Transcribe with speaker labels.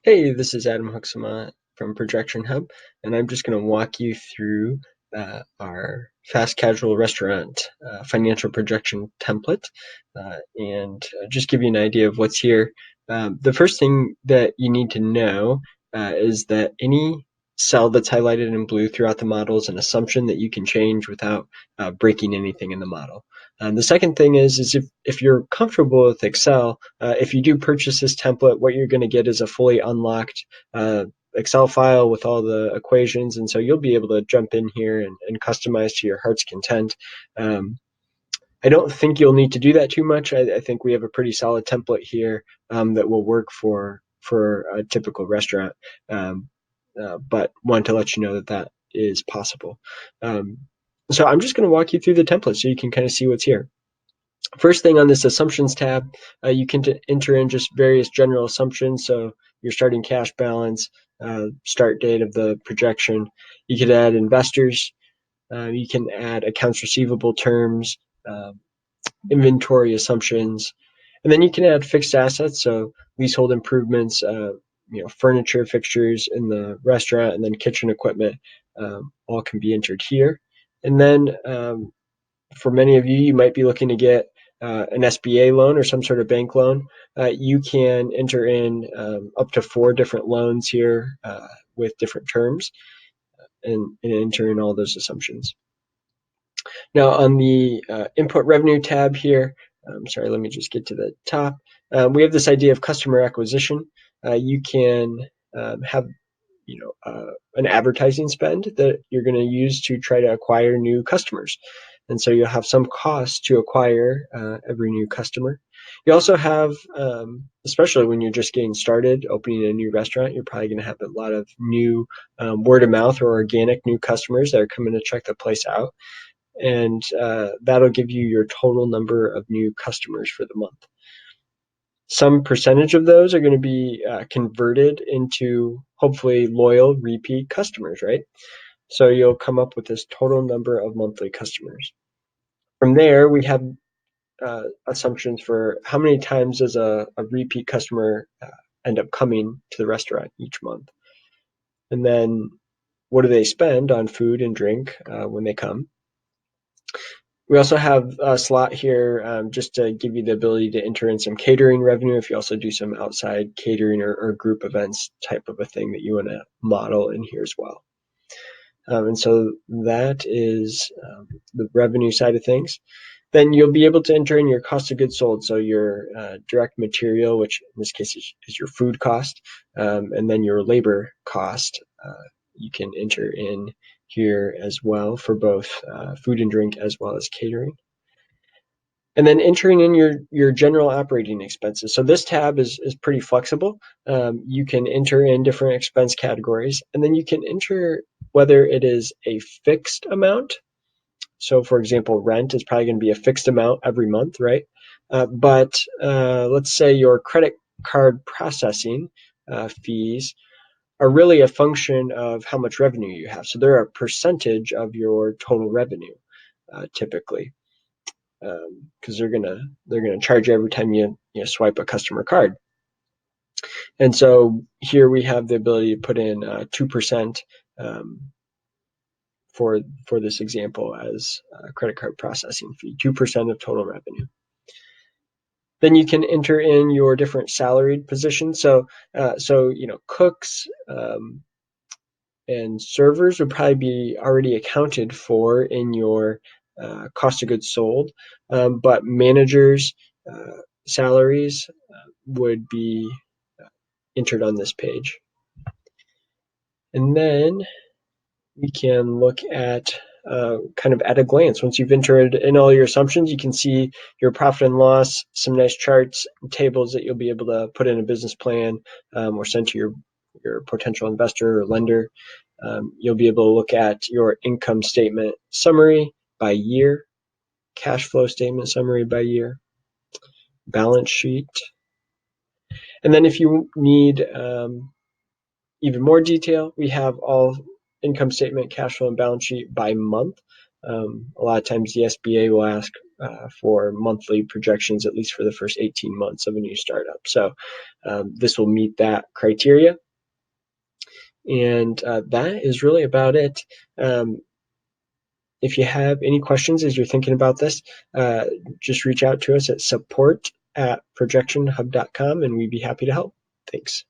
Speaker 1: Hey, this is Adam Huxama from ProjectionHub, and I'm just going to walk you through our fast casual restaurant financial projection template and just give you an idea of what's here. The first thing that you need to know is that any cell that's highlighted in blue throughout the model is an assumption that you can change without breaking anything in the model. The second thing is if you're comfortable with Excel, if you do purchase this template, what you're going to get is a fully unlocked Excel file with all the equations, and so you'll be able to jump in here and customize to your heart's content. I don't think you'll need to do that too much. I think we have a pretty solid template here that will work for a typical restaurant, but want to let you know that that is possible. So I'm just going to walk you through the template so you can kind of see what's here. First thing on this assumptions tab, you can enter in just various general assumptions. So your starting cash balance, start date of the projection. You could add investors. You can add accounts receivable terms, inventory assumptions, and then you can add fixed assets. So leasehold improvements, furniture, fixtures in the restaurant, and then kitchen equipment, all can be entered here. And then for many of you, you might be looking to get an SBA loan or some sort of bank loan. You can enter in up to 4 different loans here with different terms and enter in all those assumptions. Now on the input revenue tab here, sorry, let me just get to the top. We have this idea of customer acquisition. You can have an advertising spend that you're going to use to try to acquire new customers. And so you'll have some cost to acquire every new customer. You also have, especially when you're just getting started, opening a new restaurant, you're probably going to have a lot of new word of mouth or organic new customers that are coming to check the place out. And that'll give you your total number of new customers for the month. Some percentage of those are going to be converted into hopefully loyal repeat customers, right? So you'll come up with this total number of monthly customers. From there, we have assumptions for how many times does a repeat customer end up coming to the restaurant each month. And then what do they spend on food and drink when they come? We also have a slot here just to give you the ability to enter in some catering revenue if you also do some outside catering or group events type of a thing that you want to model in here as well. And so that is the revenue side of things. Then you'll be able to enter in your cost of goods sold, so your direct material, which in this case is your food cost, and then your labor cost. You can enter in here as well for both food and drink as well as catering. And then entering in your general operating expenses. So this tab is pretty flexible. You can enter in different expense categories, and then you can enter whether it is a fixed amount. So for example, rent is probably going to be a fixed amount every month, right? But let's say your credit card processing fees are really a function of how much revenue you have. So they're a percentage of your total revenue, typically, because they're gonna charge you every time you swipe a customer card. And so here we have the ability to put in 2% for this example as a credit card processing fee, 2% of total revenue. Then you can enter in your different salaried positions. So cooks and servers would probably be already accounted for in your cost of goods sold, but managers' salaries would be entered on this page. And then we can look at kind of at a glance. Once you've entered in all your assumptions, you can see your profit and loss, some nice charts and tables that you'll be able to put in a business plan or send to your potential investor or lender. You'll be able to look at your income statement summary by year, cash flow statement summary by year, balance sheet. And then if you need even more detail, we have all income statement, cash flow, and balance sheet by month. A lot of times the SBA will ask for monthly projections, at least for the first 18 months of a new startup. So this will meet that criteria. And that is really about it. If you have any questions as you're thinking about this, just reach out to us at support@projectionhub.com and we'd be happy to help. Thanks.